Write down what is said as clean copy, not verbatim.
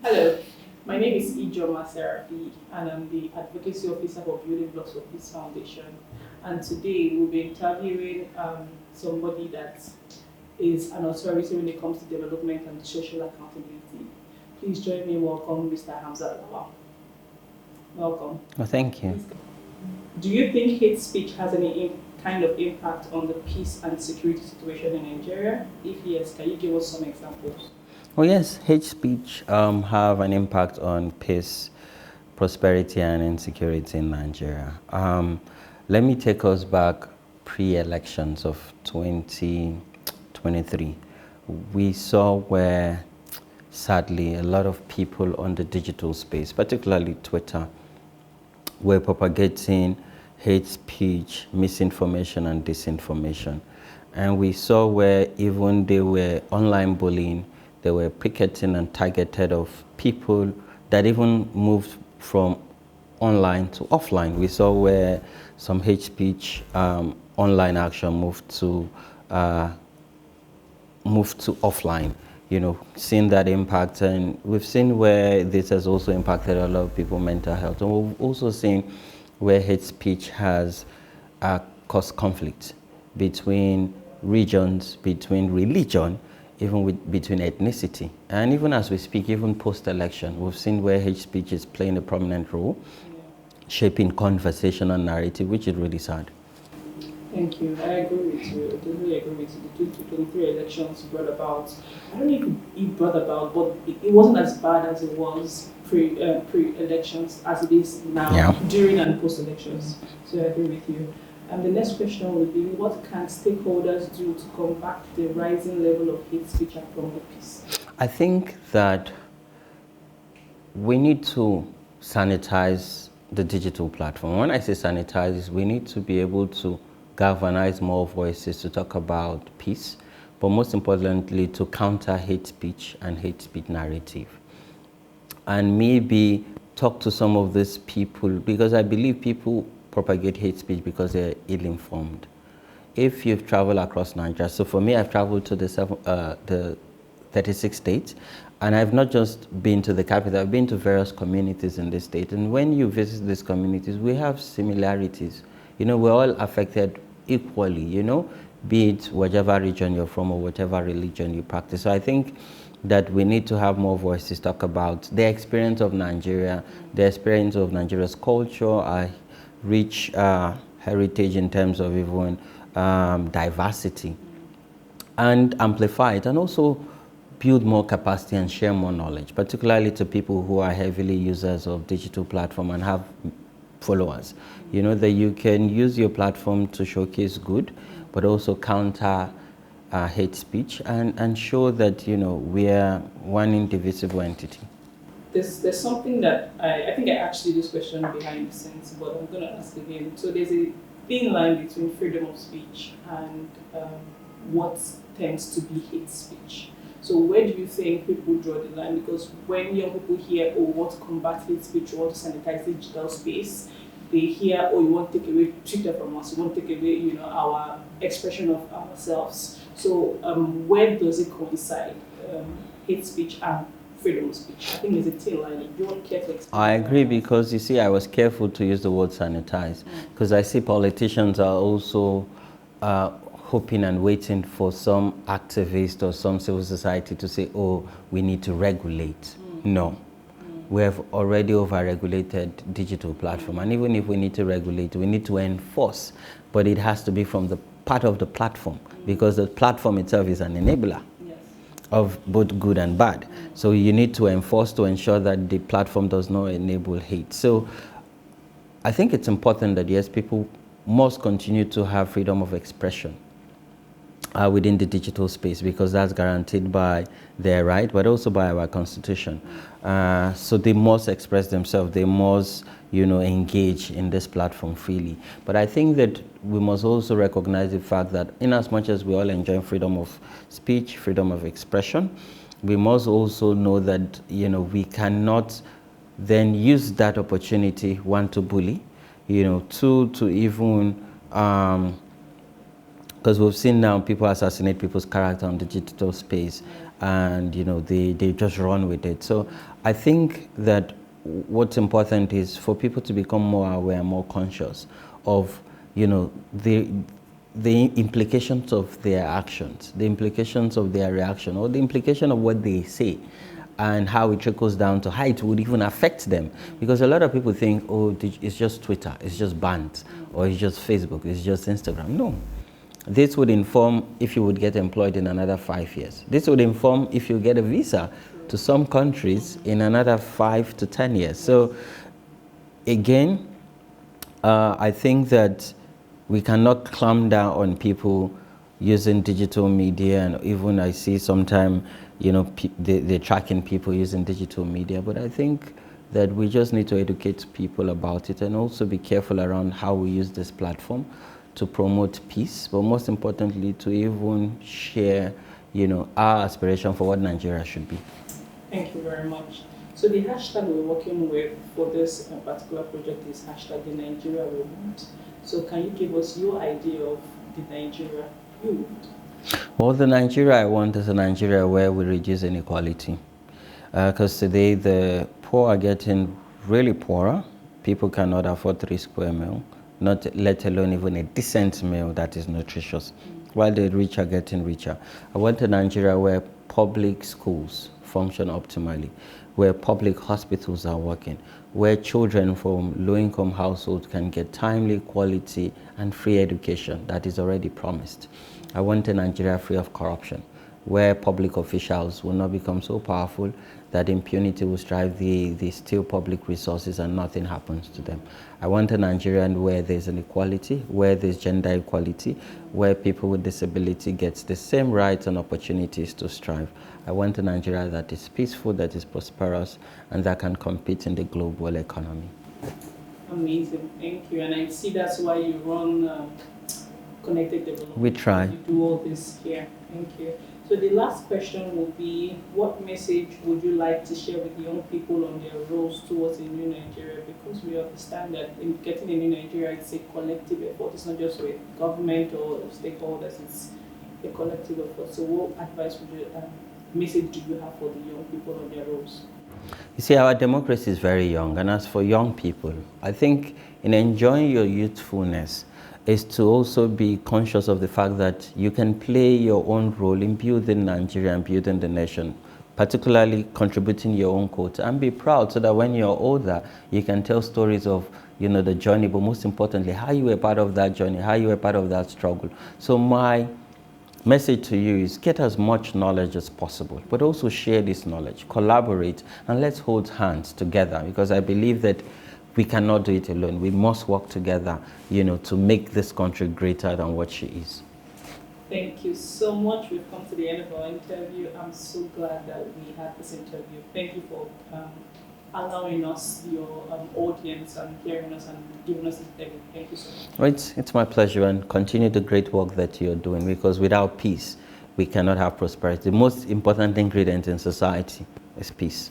Hello, my name is Ijoma Serafi, and I'm the Advocacy Officer for Building Blocks of Peace Foundation. And today we'll be interviewing somebody that is an authority when it comes to development and social accountability. Please join me in welcome Mr. Hamzat Lawal. Welcome. Well, thank you. Do you think hate speech has any kind of impact on the peace and security situation in Nigeria? If yes, can you give us some examples? Well, yes, hate speech have an impact on peace, prosperity, and insecurity in Nigeria. Let me take us back pre-elections of 2023. We saw where, sadly, a lot of people on the digital space, particularly Twitter, were propagating hate speech, misinformation, and disinformation. And we saw where even they were online bullying, they were picketing and targeted of people that even moved from online to offline. We saw where some hate speech online action moved to offline, seeing that impact. And we've seen where this has also impacted a lot of people's mental health. And we've also seen where hate speech has caused conflict between regions, between religion, even between ethnicity. And even as we speak, even post-election, we've seen where hate speech is playing a prominent role, shaping conversation and narrative, which is really sad. Thank you. I agree with you. I totally agree with you. The 2023 elections brought about, I don't know if it brought about, but it wasn't as bad as it was pre-elections as it is now, during and post-elections. So I agree with you. And the next question would be, what can stakeholders do to combat the rising level of hate speech and promote peace? I think that we need to sanitize the digital platform. When I say sanitize, we need to be able to galvanize more voices to talk about peace, but most importantly, to counter hate speech and hate speech narrative. And maybe talk to some of these people, because I believe people propagate hate speech because they're ill-informed. If you've traveled across Nigeria, so for me, I've traveled to the 36 states, and I've not just been to the capital, I've been to various communities in the state. And when you visit these communities, we have similarities. We're all affected equally, be it whichever region you're from or whatever religion you practice. So I think that we need to have more voices talk about the experience of Nigeria, the experience of Nigeria's culture, our rich heritage in terms of even diversity, and amplify it, and also build more capacity and share more knowledge, particularly to people who are heavily users of digital platform and have followers. That you can use your platform to showcase good, but also counter hate speech and show that, we are one indivisible entity. There's something that I think I asked you this question behind the scenes, but I'm going to ask again. So there's a thin line between freedom of speech and what tends to be hate speech. So where do you think people draw the line? Because when young people hear, oh, we want to combat hate speech, we want to sanitize the digital space, they hear, oh, you want to take away Twitter from us, you want to take away, our expression of ourselves. So where does it coincide, hate speech and freedom of speech? I think there's a thin line. You don't care to explain. I agree, because you see, I was careful to use the word sanitize, because I see politicians are also hoping and waiting for some activist or some civil society to say, oh, we need to regulate. No. We have already over-regulated digital platform. And even if we need to regulate, we need to enforce. But it has to be from the part of the platform, because the platform itself is an enabler of both good and bad. So you need to enforce to ensure that the platform does not enable hate. So I think it's important that, yes, people must continue to have freedom of expression within the digital space, because that's guaranteed by their right, but also by our constitution. So they must express themselves. They must, engage in this platform freely. But I think that we must also recognize the fact that in as much as we all enjoy freedom of speech, freedom of expression, we must also know that, we cannot then use that opportunity, one, to bully, two, to even because we've seen now people assassinate people's character on the digital space, and they just run with it. So I think that what's important is for people to become more aware, more conscious of the implications of their actions, the implications of their reaction, or the implication of what they say, and how it trickles down to how it would even affect them. Because a lot of people think, oh, it's just Twitter, it's just banned, or it's just Facebook, it's just Instagram. No. This would inform if you would get employed in another 5 years. This would inform if you get a visa to some countries in another 5 to 10 years. So again, I think that we cannot clamp down on people using digital media, and even I see sometimes, they're tracking people using digital media, but I think that we just need to educate people about it and also be careful around how we use this platform to promote peace, but most importantly, to even share, our aspiration for what Nigeria should be. Thank you very much. So the hashtag we're working with for this particular project is hashtag the Nigeria we want. So can you give us your idea of the Nigeria you want? Well, the Nigeria I want is a Nigeria where we reduce inequality. Because today the poor are getting really poorer. People cannot afford 3 square meals, not let alone even a decent meal that is nutritious, while the rich are getting richer. I want a Nigeria where public schools function optimally, where public hospitals are working, where children from low-income households can get timely, quality, and free education that is already promised. I want a Nigeria free of corruption, where public officials will not become so powerful that impunity will strive they steal public resources and nothing happens to them. I want a Nigeria where there's an equality, where there's gender equality, where people with disability gets the same rights and opportunities to strive. I want a Nigeria that is peaceful, that is prosperous, and that can compete in the global economy. Amazing, thank you. And I see that's why you run Connected Development. We try. You do all this here. Thank you. So the last question will be, what message would you like to share with young people on their roles towards a new Nigeria? Because we understand that in getting a new Nigeria, it's a collective effort. It's not just with government or stakeholders, it's a collective effort. So what advice would you, message do you have for the young people on their roles? You see, our democracy is very young, and as for young people, I think in enjoying your youthfulness, is to also be conscious of the fact that you can play your own role in building Nigeria and building the nation, particularly contributing your own quota, and be proud so that when you're older, you can tell stories of the journey, but most importantly, how you were part of that journey, how you were part of that struggle. So my message to you is get as much knowledge as possible, but also share this knowledge, collaborate, and let's hold hands together, because I believe that we cannot do it alone. We must work together, to make this country greater than what she is. Thank you so much. We've come to the end of our interview. I'm so glad that we had this interview. Thank you for allowing us, your audience, and hearing us and giving us this interview. Thank you so much. Well, it's my pleasure, and continue the great work that you're doing, because without peace, we cannot have prosperity. The most important ingredient in society is peace.